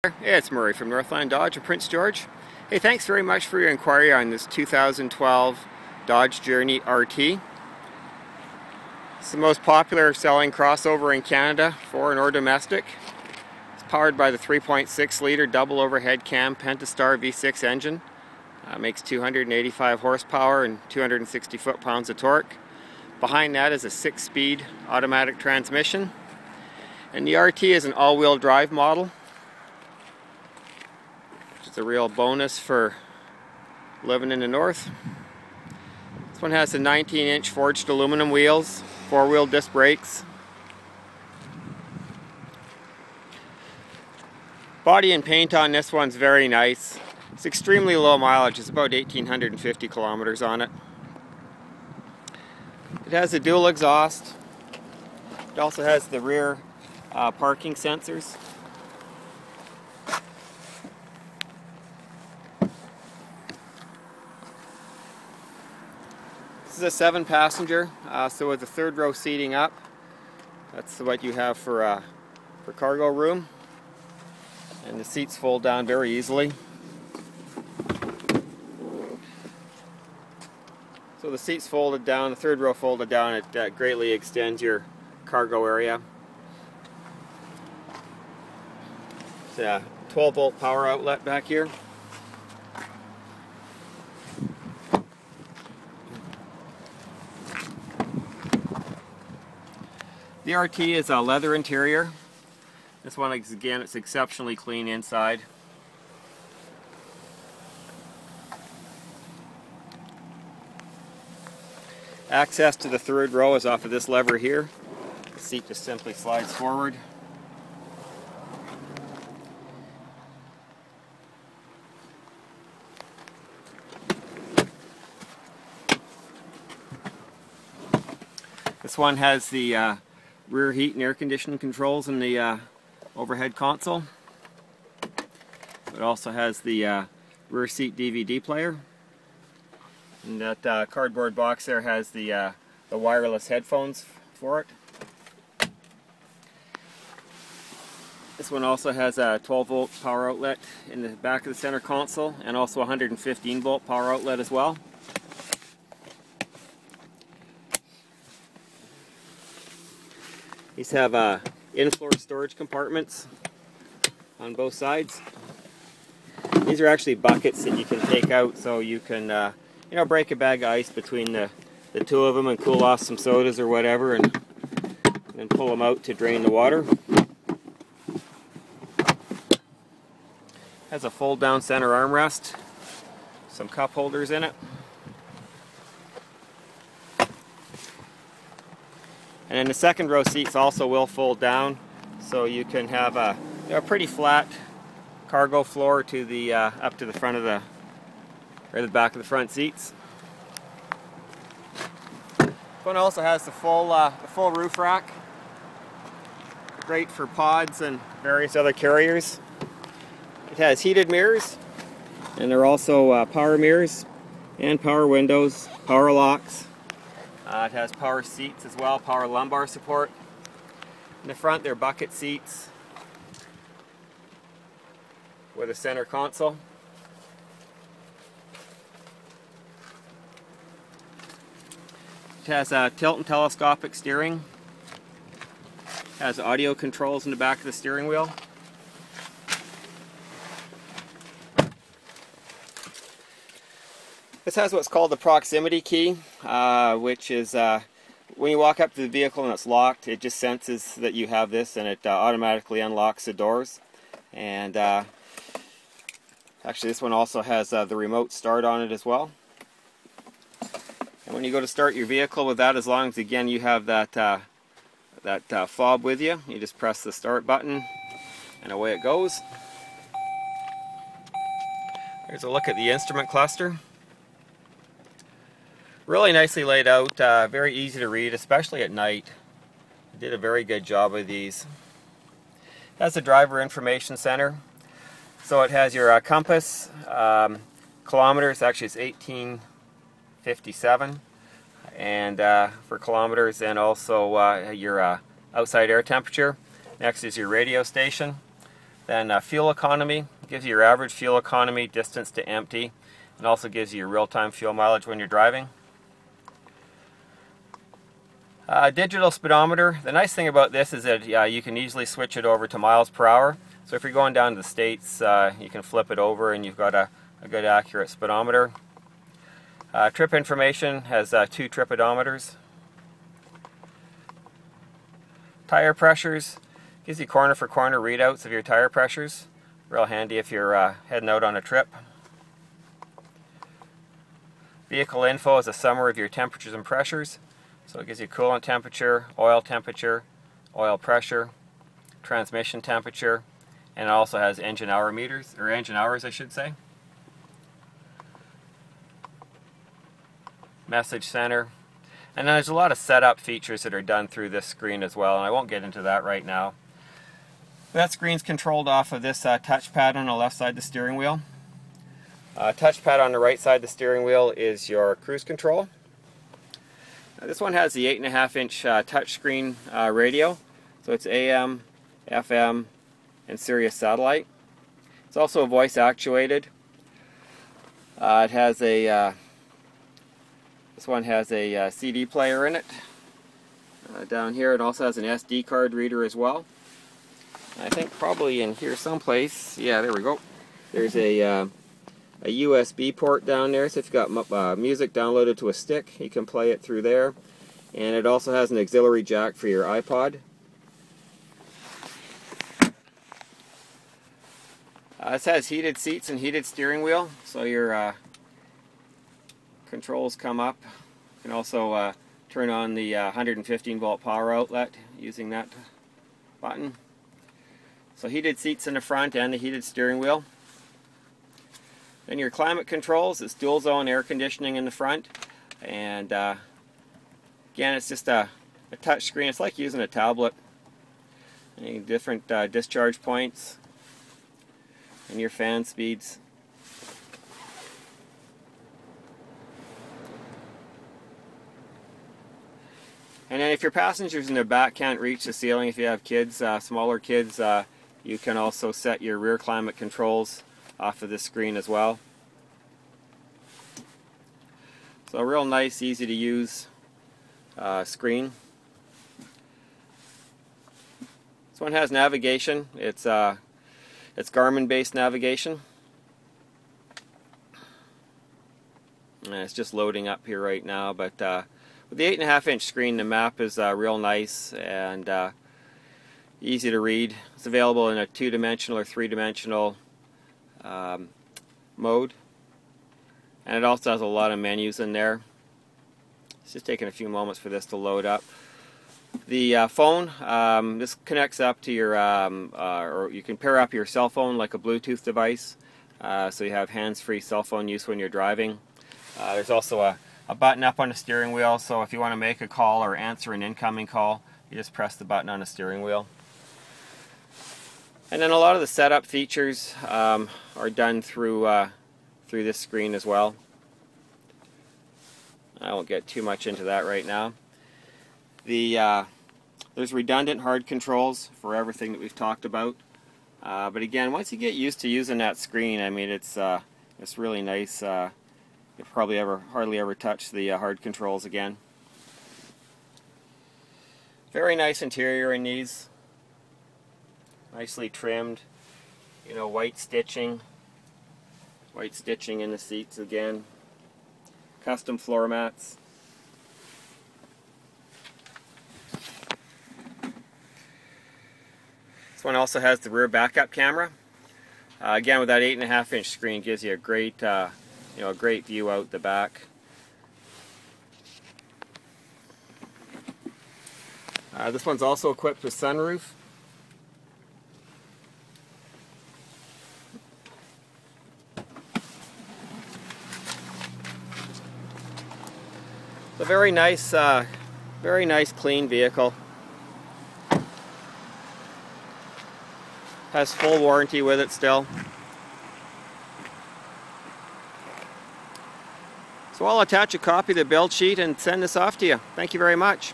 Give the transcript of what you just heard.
Hey, it's Murray from Northland Dodge of Prince George. Hey, thanks very much for your inquiry on this 2012 Dodge Journey RT. It's the most popular selling crossover in Canada, foreign or domestic. It's powered by the 3.6 liter double overhead cam Pentastar V6 engine. Makes 285 horsepower and 260 foot-pounds of torque. Behind that is a 6-speed automatic transmission. And the RT is an all-wheel drive model. It's a real bonus for living in the north. This one has the 19-inch forged aluminum wheels, 4-wheel disc brakes. Body and paint on this one's very nice. It's extremely low mileage. It's about 1,850 kilometers on it. It has a dual exhaust. It also has the rear parking sensors. This is a 7-passenger, so with the third row seating up, that's what you have for cargo room. And the seats fold down very easily. So the seats folded down, the third row folded down, it greatly extends your cargo area. It's a 12-volt power outlet back here. The RT is a leather interior. This one, again, it's exceptionally clean inside. Access to the third row is off of this lever here. The seat just simply slides forward. This one has the rear heat and air conditioning controls in the overhead console. It also has the rear seat DVD player. And that cardboard box there has the wireless headphones for it. This one also has a 12-volt power outlet in the back of the center console, and also a 115-volt power outlet as well. These have in-floor storage compartments on both sides. These are actually buckets that you can take out, so you can break a bag of ice between the two of them and cool off some sodas or whatever, and then pull them out to drain the water. Has a fold-down center armrest, some cup holders in it. And then the second row seats also will fold down, so you can have a pretty flat cargo floor to the up to the front of the back of the front seats. This one also has the full roof rack, great for pods and various other carriers. It has heated mirrors, and there are also power mirrors and power windows, power locks. It has power seats as well, power lumbar support. In the front, there are bucket seats with a center console. It has a tilt and telescopic steering. It has audio controls in the back of the steering wheel. This has what's called the proximity key, which is when you walk up to the vehicle and it's locked, it just senses that you have this, and it automatically unlocks the doors. And actually, this one also has the remote start on it as well. And when you go to start your vehicle with that, as long as, again, you have that fob with you, you just press the start button and away it goes. Here's a look at the instrument cluster. Really nicely laid out, very easy to read, especially at night. They did a very good job of these. It has a driver information center. So it has your compass, kilometers, actually it's 1857, and for kilometers, and also your outside air temperature. Next is your radio station. Then fuel economy, gives you your average fuel economy, distance to empty, and also gives you your real-time fuel mileage when you're driving. Digital speedometer. The nice thing about this is that you can easily switch it over to miles per hour. So if you're going down to the States, you can flip it over and you've got a good accurate speedometer. Trip information has 2 trip odometers. Tire pressures, gives you corner for corner readouts of your tire pressures. Real handy if you're heading out on a trip. Vehicle info is a summary of your temperatures and pressures. So it gives you coolant temperature, oil pressure, transmission temperature, and it also has engine hour meters, or engine hours I should say. Message center. And then there's a lot of setup features that are done through this screen as well, and I won't get into that right now. That screen's controlled off of this touchpad on the left side of the steering wheel. Touchpad on the right side of the steering wheel is your cruise control. This one has the 8.5-inch touchscreen radio, so it's AM, FM, and Sirius satellite. It's also voice actuated. It has a this one has a CD player in it. Down here it also has an SD card reader as well. I think probably in here someplace, yeah, there we go. There's a USB port down there, so if you've got music downloaded to a stick, you can play it through there. And it also has an auxiliary jack for your iPod. This has heated seats and heated steering wheel, so your controls come up. You can also turn on the 115 volt power outlet using that button. So heated seats in the front and the heated steering wheel. Then your climate controls, it's dual zone air conditioning in the front, and again it's just a touch screen. It's like using a tablet. And different discharge points and your fan speeds. And then if your passengers in the back can't reach the ceiling, if you have kids, smaller kids, you can also set your rear climate controls off of this screen as well. So a real nice, easy to use screen. This one has navigation. It's Garmin based navigation. And it's just loading up here right now, but with the 8.5-inch screen, the map is real nice and easy to read. It's available in a 2-dimensional or 3-dimensional mode, and it also has a lot of menus in there. It's just taking a few moments for this to load up. The phone, this connects up to your, or you can pair up your cell phone like a Bluetooth device, so you have hands-free cell phone use when you're driving. There's also a button up on the steering wheel, so if you want to make a call or answer an incoming call, you just press the button on the steering wheel. And then a lot of the setup features are done through this screen as well. I won't get too much into that right now. There's redundant hard controls for everything that we've talked about. But again, once you get used to using that screen, I mean, it's really nice. You'll probably hardly ever touch the hard controls again. Very nice interior in these. Nicely trimmed. You know, white stitching in the seats again. Custom floor mats. This one also has the rear backup camera. Again, with that 8.5-inch screen, gives you a great, a great view out the back. This one's also equipped with sunroof. It's a very nice clean vehicle. Has full warranty with it still. So I'll attach a copy of the build sheet and send this off to you. Thank you very much.